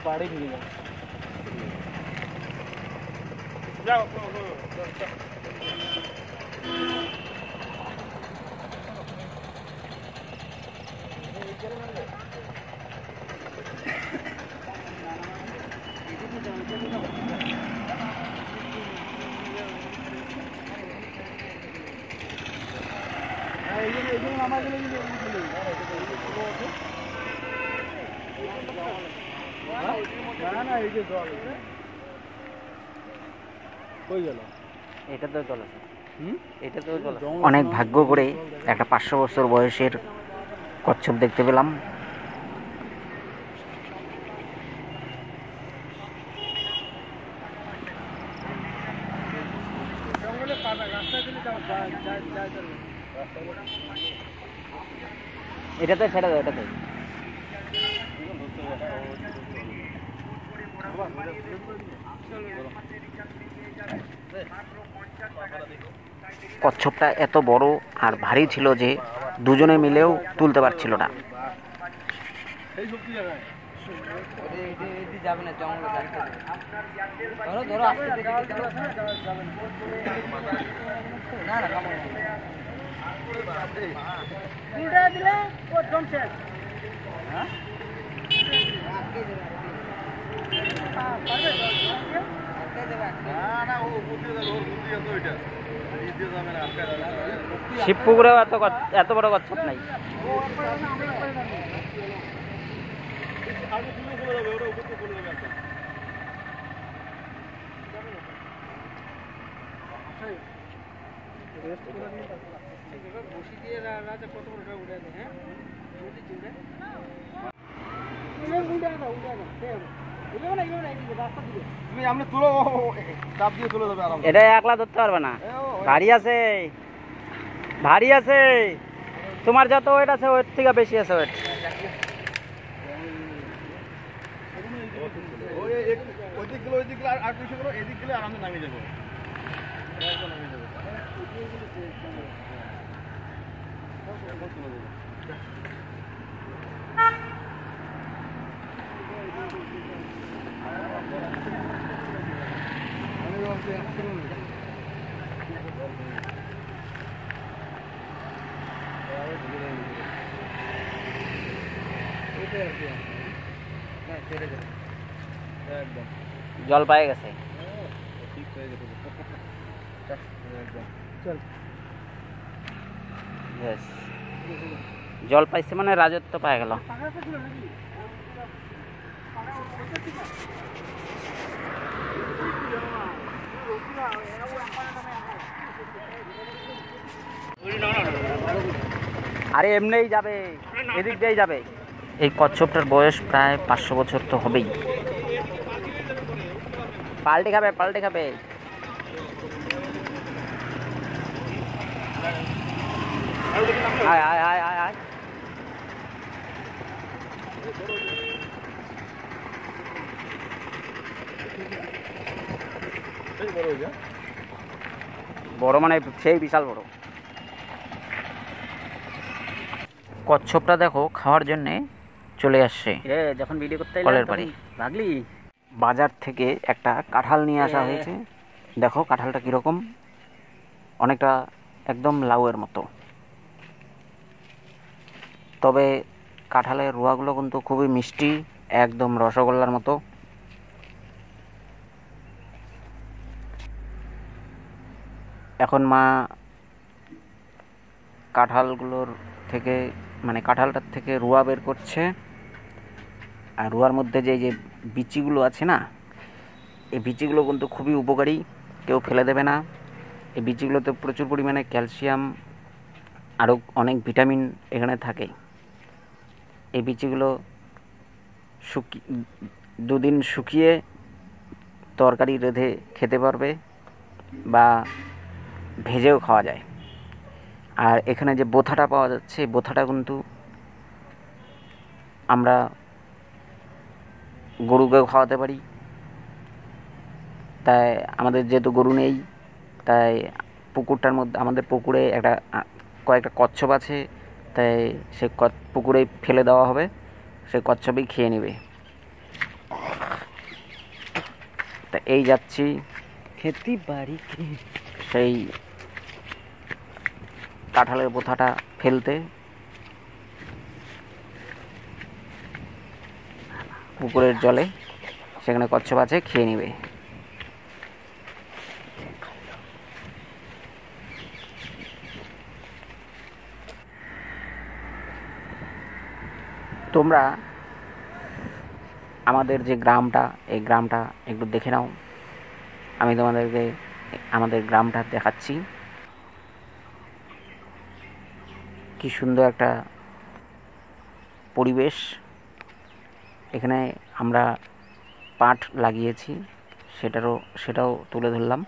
বাড়ি নিয়ে যাও অনেক ভাগ্য করে একটা 500 বছর বয়সের কচ্ছপ দেখতে পেলাম। এটাতে ছেড়ে দাও, এটাতে। কচ্ছপটা এত বড় আর ভারী ছিল যে দুজনে মিলেও তুলতে পারছিল না। শিবপুকুরেও এত বড় কচ্ছপ নাই। এটা একলা ধরতে পারবে না, ভারী আছে, ভারী আছে। তোমার যত ওয়েট আছে ওয়েট থেকে বেশি আছে ওয়েট। জল পায়ে গেছে। জল পাইছে মানে রাজত্ব পায়ে গেল। আরে এমনিই যাবে, এদিক দিয়েই যাবে। এই কচ্ছপটার বয়স প্রায় 500 বছর তো হবেই। পাল্টে খাবে, পাল্টে খাবে। আয় আয় আয় আয় আয়। বড় মানে সেই বিশাল বড় কচ্ছপটা। দেখো খাওয়ার জন্যে চলে আসছে। যখন ভিডিও করতে কলের পাড়ে ভাগলি। বাজার থেকে একটা কাঁঠাল নিয়ে আসা হয়েছে। দেখো কাঁঠালটা কীরকম, অনেকটা একদম লাউয়ের মতো। তবে কাঁঠালের রুয়াগুলো কিন্তু খুবই মিষ্টি, একদম রসগোল্লার মতো। এখন মা কাঁঠালগুলোর থেকে মানে কাঁঠালটার থেকে রুয়া বের করছে। আর রুয়ার মধ্যে যে বিচিগুলো আছে না, এই বিচিগুলো কিন্তু খুবই উপকারী, কেউ ফেলে দেবে না। এই বিচিগুলোতে প্রচুর পরিমাণে ক্যালসিয়াম আরও অনেক ভিটামিন এখানে থাকে। এই বিচিগুলো 2 দিন শুকিয়ে তরকারি রেঁধে খেতে পারবে বা ভেজেও খাওয়া যায়। আর এখানে যে বোথাটা পাওয়া যাচ্ছে, বোথাটা কিন্তু আমরা গরুকেও খাওয়াতে পারি। তাই আমাদের যেহেতু গরু নেই, তাই পুকুরটার মধ্যে আমাদের পুকুরে কয়েকটা কচ্ছপ আছে, তাই সে পুকুরে ফেলে দেওয়া হবে, সে কচ্ছপই খেয়ে নেবে। তা এই যাচ্ছি খেতে বাড়ি সেই কাঁঠালের বোঁথাটা ফেলতে। পুকুরের জলে সেখানে কচ্ছপ আছে, খেয়ে নেবে। তোমরা আমাদের যে গ্রামটা, এই গ্রামটা একটু দেখে নাও। আমি তোমাদেরকে আমাদের গ্রামটা দেখাচ্ছি। কি সুন্দর একটা পরিবেশ। এখানে আমরা পাট লাগিয়েছি, সেটাও তুলে ধরলাম।